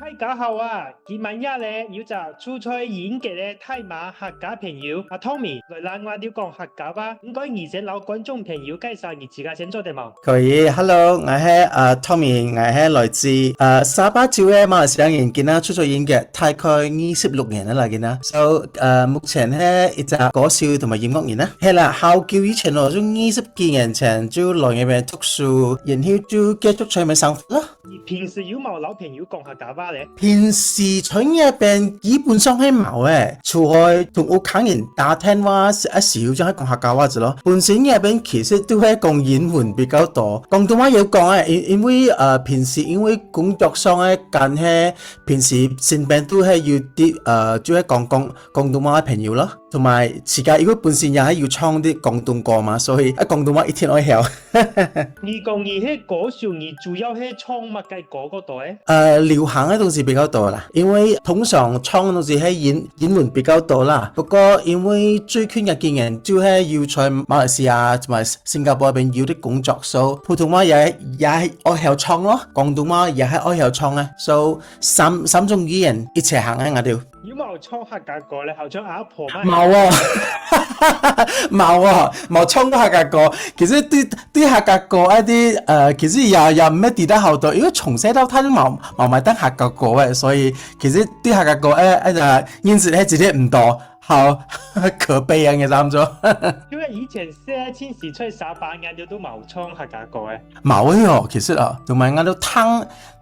大家好啊！今晚日咧有隻出賽演嘅咧泰馬客家朋友阿 Tommy 來啦，我哋講客家吧。唔該，而且老觀眾朋友介紹你自己先做啲冇？可以 ，Hello，我係Tommy，我係來自沙巴州嘅馬來西亞人，見啦出咗演嘅大概26年啦，見啦。So 目前係一隻歌手同埋音樂人啦。係啦，好久以前咯，就20幾年前就來呢邊讀書，然後就繼續在呢邊生活啦。你平時有冇老朋友講客家話咧？平時在呢邊基本上係冇嘅，除開同屋企人打電話一少就係講客家話啫咯。本身呢邊其實都係講英文比較多，廣東話有講啊，因為平時因為工作上嘅間係平時身邊都係要啲就係講廣東話嘅朋友咯，同埋自己如果本身又係要唱啲廣東歌嘛，所以廣東話一天愛曉。你講你係歌手，你主要係唱乜嘅歌嗰度咧？流行嘅東西比較多啦，因為通常唱嘅東西係英文比較多啦。不過因為最近嘅經驗就係要在馬來西亞同埋新加坡嗰邊要啲工作，所以普通話也係愛曉唱咯，廣東話也係愛曉唱嘅，所以三種語言一齊行喺我哋。有冇唱客家歌咧？好像阿婆嘛。冇啊，冇唱過客家歌。其實啲客家歌一啲其實又唔係記得好多，因為從細到大都冇買得客家歌嘅，所以其實啲客家歌認識係自己唔多，好可悲啊嘅咁咗。因為以前寫千時出沙巴晏晝都冇唱客家歌嘅。冇嘅其實同埋我都聽。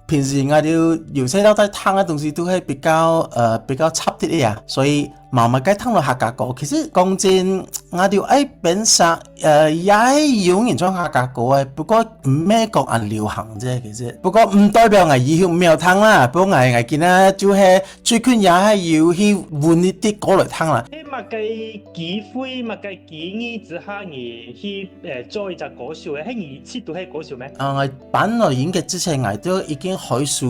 平時我哋由細到大聽嘅東西都係比較插啲嘅，所以冇乜雞聽到客家歌。其實講真，我哋本身也係有人唱客家歌嘅，不過唔咩講人流行啫。其實不過唔代表我以後唔要聽啦。不過我見啦，就係最近也係要去換呢啲歌嚟聽啦。乜嘅機會，乜嘅建議之下，你去做一隻歌手嘅，係你知道係歌手咩？我本來演嘅之前，我都已經開始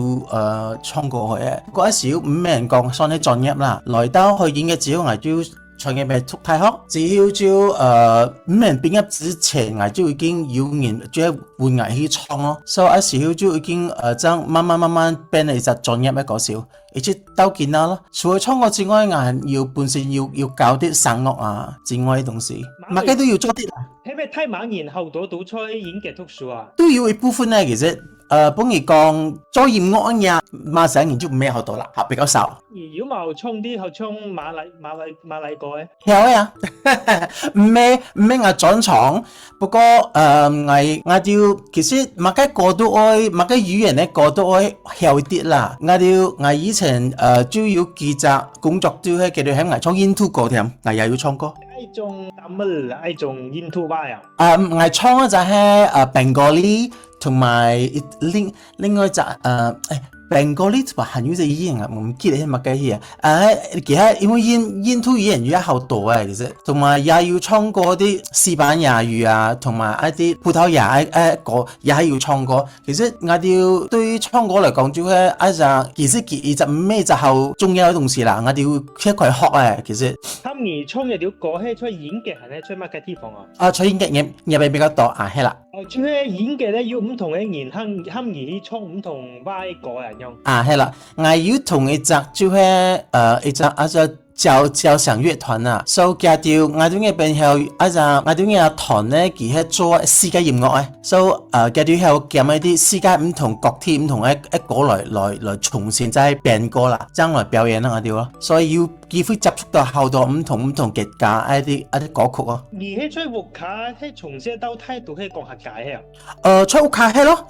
唱過去嘅。嗰時唔咩人講，算係專業啦。來到去演嘅之後，我就唱嘅咪讀大學，之後就唔咩人畢業之前，我就已經有人即係換我去唱咯。所以嗰時候就已經將慢慢變成一隻專業嘅歌手。而且到見啦咯，除咗唱歌之外，我要本身要搞啲聲樂啊之外嘅東西，乜嘅都要做啲啦。係咪太晚然後到出演嘅讀書啊？都要一部分咧，其實幫你講做音樂嘅馬上研究唔咩好多啦，比較少。如果冇唱啲好唱馬來歌咧？有啊，唔咩我專長，不過我就其實乜嘅歌都愛，乜嘅語言咧歌都愛曉啲啦。我以前就要記者工作都係叫做喺外唱印度歌添，我又要唱歌。愛種Tamil，愛種印度話呀？我唱嘅就係Bengali 同埋另外就Bengali 同埋韓語就語言啊，唔記得係乜嘅嘢啊。其他因為印度語言而家好多啊，其實同埋也要唱過啲西班牙語啊，同埋一啲葡萄牙歌也係要唱過。其實我哋對唱歌嚟講，就係其實就咩就好重要嘅東西啦。我哋要一塊學啊，其實。咁你唱嘅條歌係出演嘅係咧出乜嘅地方啊？出演嘅嘢比較多啊，係啦。主要演嘅咧要唔同嘅人肯而去唱唔同話歌人用。係啦，我要同一隻就係一隻交響樂團啊，所以加掉我哋嘅邊後我哋嘅團咧，佢係做世界音樂啊，所以加掉後夾一啲世界唔同國體唔同嘅歌來重新再編歌啦，將來表演啦我哋咯，所以要機會接觸到好多唔同嘅家一啲歌曲咯。你喺出屋卡喺從小到大都係講客家嘅？出屋卡係咯，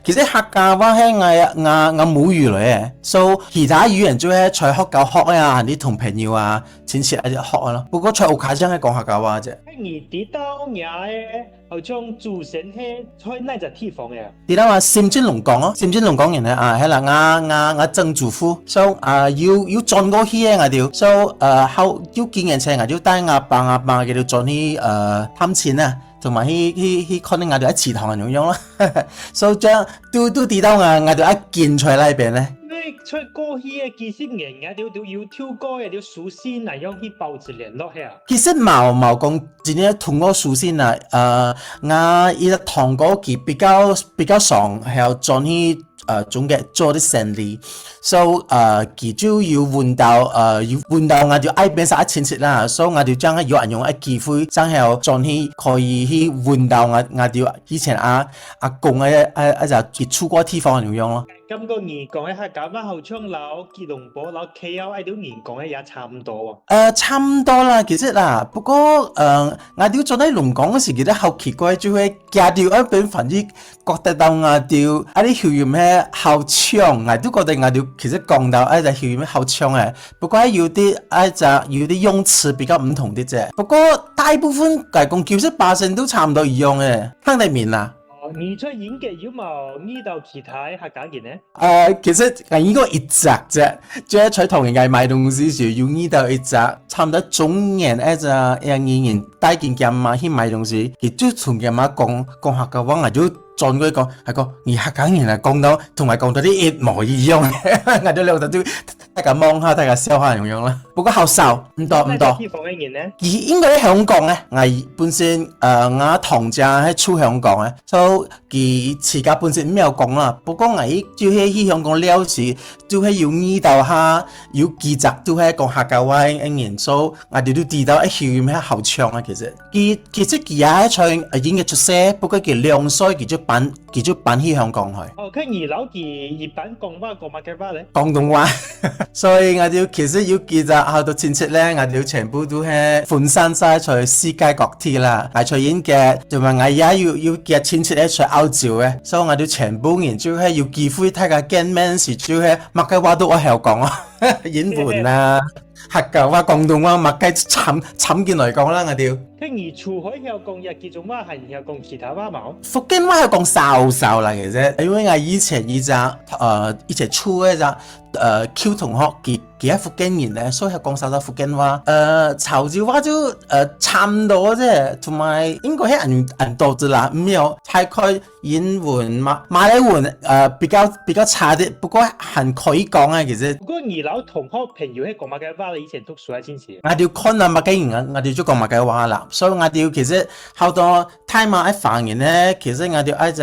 其實客家話係我母語嚟嘅，所以其他語言就係在學校學啊，啲同朋友啊、親戚一啲學咯。不過出屋卡真係講客家話啫。你知道你好像祖先係在哪隻地方嘅？你諗下深圳龍崗咯，深圳龍崗人咧係啦，我曾祖父，所以要轉過去嘅我哋，所以後要幾年前我就帶阿爸佢哋轉去探親啊，同埋去可能我哋喺祠堂咁樣咯，所以將都知道我哋一見在那邊咧。出過去嘅幾十年啊，都要跳歌嘅，要書先嚟用去保持聯絡嘅。其實冇講真係同我書先啊，我一堂歌佢比較常係轉去總嘅做啲生意，so 佢就要換到我哋愛邊曬親戚啦，所以我哋將有人用一機會，將係進去可以去換到我哋以前阿公就佢出過地方咁樣咯。咁個人講喺客家話後窗樓、吉隆坡樓、KL 喺度人講嘅也差唔多喎。差唔多啦，其實啦，不過我哋做喺龍崗嗰時，覺得好奇怪，就係夾掉一邊反而覺得到我哋一啲校園咩好長，我都覺得我哋其實講到一隻校園咩好長嘅，不過有啲用詞比較唔同啲啫。不過大部分嚟講，98%都差唔多一樣嘅，聽得明啦。你出演嘅有冇遇到其他客家人呢？其實我應該一隻啫，即係在同人哋買東西時，要遇到一隻差唔多中年一隻人帶件嘅媽去買東西，佢就同嘅媽講客家話，我就轉過去講，係講而客家人講到同埋講到啲一模一樣嘅，我哋兩個都大家望下，大家笑下咁樣啦。不過好少，唔多。地方嘅人呢？而應該喺香港咧，我本身我堂姐喺出香港嘅，所以佢自家本身唔有講啦。不過我就係去香港了時，就係要遇到下有幾集都係講客家話嘅人，所以我哋都知道一條咩好長啊。其實佢也喺在演嘅出色，不過佢2歲佢就搬去香港去。佢二樓佢一般講乜嘅話咧？廣東話，所以我哋其實要記得好多親戚咧，我哋全部都係分散晒在世界各地啦。係在演嘅，同埋我也要嘅親戚咧在歐洲嘅，所以我哋全部人就係要機會大家見面時，就係乜嘅話都我係講啊，英文啊、客家話、廣東話乜嘅參見嚟講啦，我哋。佢而除開有講日記做乜係有講其他話冇？福建話係講少啦，其實，因為我以前一齊出一隻Q 同學佢係福建人咧，所以係講少福建話。潮州話就差唔多啫，同埋應該係人多啲啦，唔有太概英文馬來文比較差啲，不過係可以講啊，其實。不過二樓同學朋友係講乜嘅話？你以前讀書係真係？我哋看啊，乜嘅人我哋就講乜嘅話啦。所以我哋其實好多睇馬一方言咧，其實我哋一隻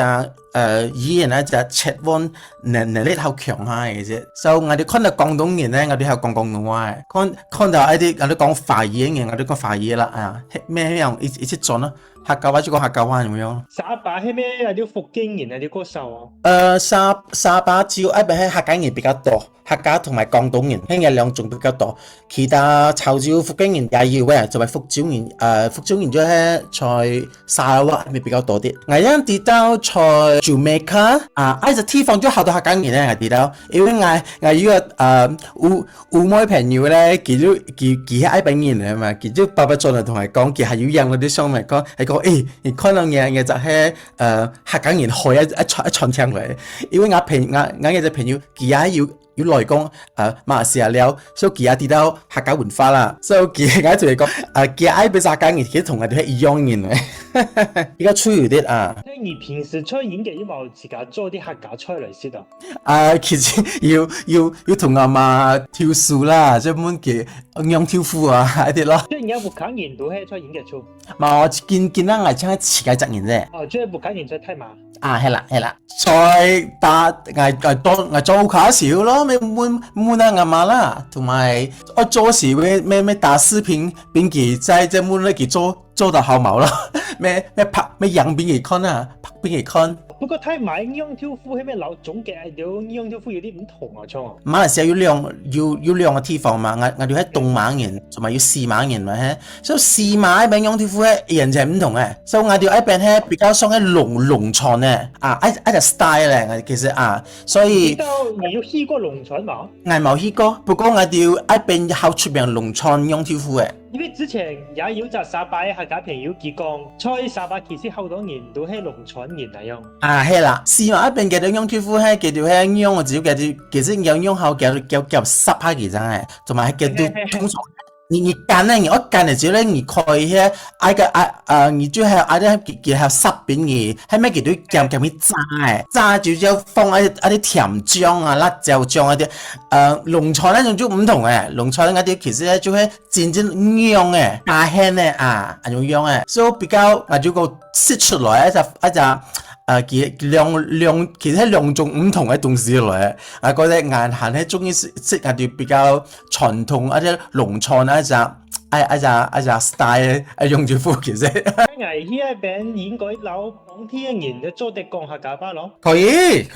語言一隻切換能力好強下嘅啫。所以我哋看到廣東人咧，我哋係講廣東話嘅；看到一啲我哋講華語嘅，我哋講華語啦啊。咩樣一起做咯？客家話就講客家話咁樣。沙巴係咩？係啲福建人係啲歌手啊？沙巴主要一邊係客家人比較多。客家同埋廣東人，聽日兩種比較多，其他潮州福建人也要嘅，就係福州人，福州人就係在沙拉哇咪比較多啲。我一跌到在 Jamaica 呢隻地方都好多客家人咧，我跌到，因為我依個烏妹朋友咧，佢係愛本人嚟嘛，佢就爸爸進嚟同佢講，佢係要讓嗰啲商民講，係講你看到嘅就係客家人開一串聽嚟，因為我嘅隻朋友佢也要來講馬來西亞了，所以佢也跌到客家文化啦，所以佢啱就嚟講佢愛俾客家人，佢同我哋係一樣人嘅，而家出啲啊。你平時出演嘅有冇自己做啲客家菜嚟食啊？其實要同阿媽跳舞啦，即係咁嘅樣跳舞啊一啲咯。即係而家福建人都係出演嘅做。我見到我請自己責任啫。即係福建人在睇嘛？係啦，再打我做卡少咯，咪滿阿媽啦，同埋我做時咩打視頻，邊期在即滿咧佢做到好冇咯，咩拍咩影邊期看啊，拍邊期看。不過睇埋樣跳舞係咩老總嘅樣跳舞有啲唔同啊，錯啊。馬來西亞要兩個地方嘛，我哋喺東馬人同埋要西馬人嘛，所以西馬嗰邊樣跳舞咧人就係唔同嘅，所以我哋喺邊咧比較上喺農場咧一隻 style 咧，其實所以。你有去過農場嘛？我冇去過，不過我哋喺邊好出名農場樣跳舞嘅。因為之前也有隻沙巴嘅客家朋友佢講，在沙巴其實好多人都係農村人嚟樣。係啦，西馬一邊嘅啲樣跳舞係叫做係樣，我只要叫做其實樣好叫濕下其實係，同埋係叫做通常。你幹咧，我幹嘅時候咧，你可以喺你就係啲叫濕邊嘅，喺咩叫做鹹去炸就要放一啲甜醬啊、辣椒醬一啲。農菜咧就唔同嘅，農菜咧啲其實咧就係真正樣嘅，大輕咧咁樣嘅，所以比較我就個釋出來一隻其實兩種唔同嘅東西嚟，覺得硬行係中意食啲比較傳統一啲農村一隻 style 用住副其實。喺呢邊應該有當地嘅人都做得講客家話咯。可以，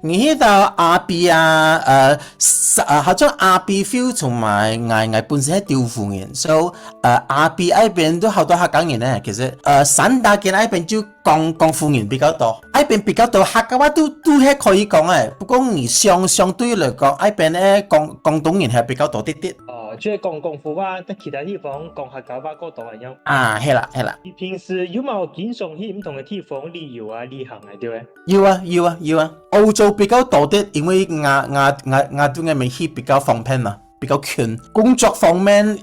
你呢度阿 B 好像阿 B feel 同埋我本身係調副人，所以阿 B 呢邊都好多客家人咧。其實散打嘅呢邊就講副人比較多，呢邊比較多客家話都係可以講嘅。不過而相對嚟講，呢邊咧廣東人係比較多啲啲。即係講廣府話，但其他地方講客家話嗰度係有。係啦。你平時有冇經常去唔同嘅地方旅遊啊、旅行啊？對咧？要啊。澳洲比較多啲，因為我對我未去比較方便啊。比較近，工作方面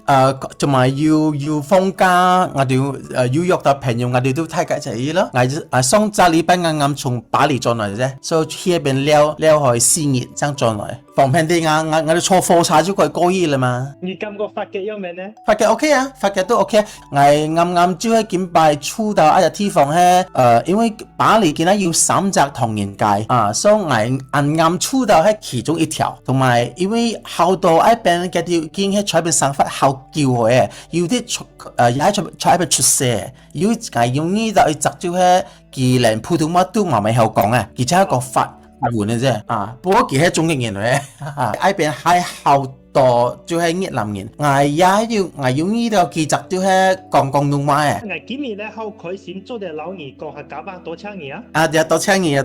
同埋要放假，我哋要約到朋友，我哋都睇緊一齊咯。我上個禮拜啱從巴黎轉來啫，所以去邊撩去4月先轉來，方便啲我哋坐火車就可以過夜啦嘛。你感覺法國有咩呢？法國 OK 啊，法國都 OK。我啱就喺見拜出到一個地方咧，因為巴黎見到要3隻唐人街所以我啱出到喺其中一條，同埋因為好多邊嘅條件喺出邊生活好叫嘅，要啲喺出邊出世，要用呢度去執照喺佢連普通話都唔係好講嘅，而且係個法文嘅啫不過佢係中國人嚟嘅，喺邊係好多就係越南人，我用呢度佢執照喺講廣東話嘅。我今日咧好開心做啲老二講客家話，多請你啊！多請你啊！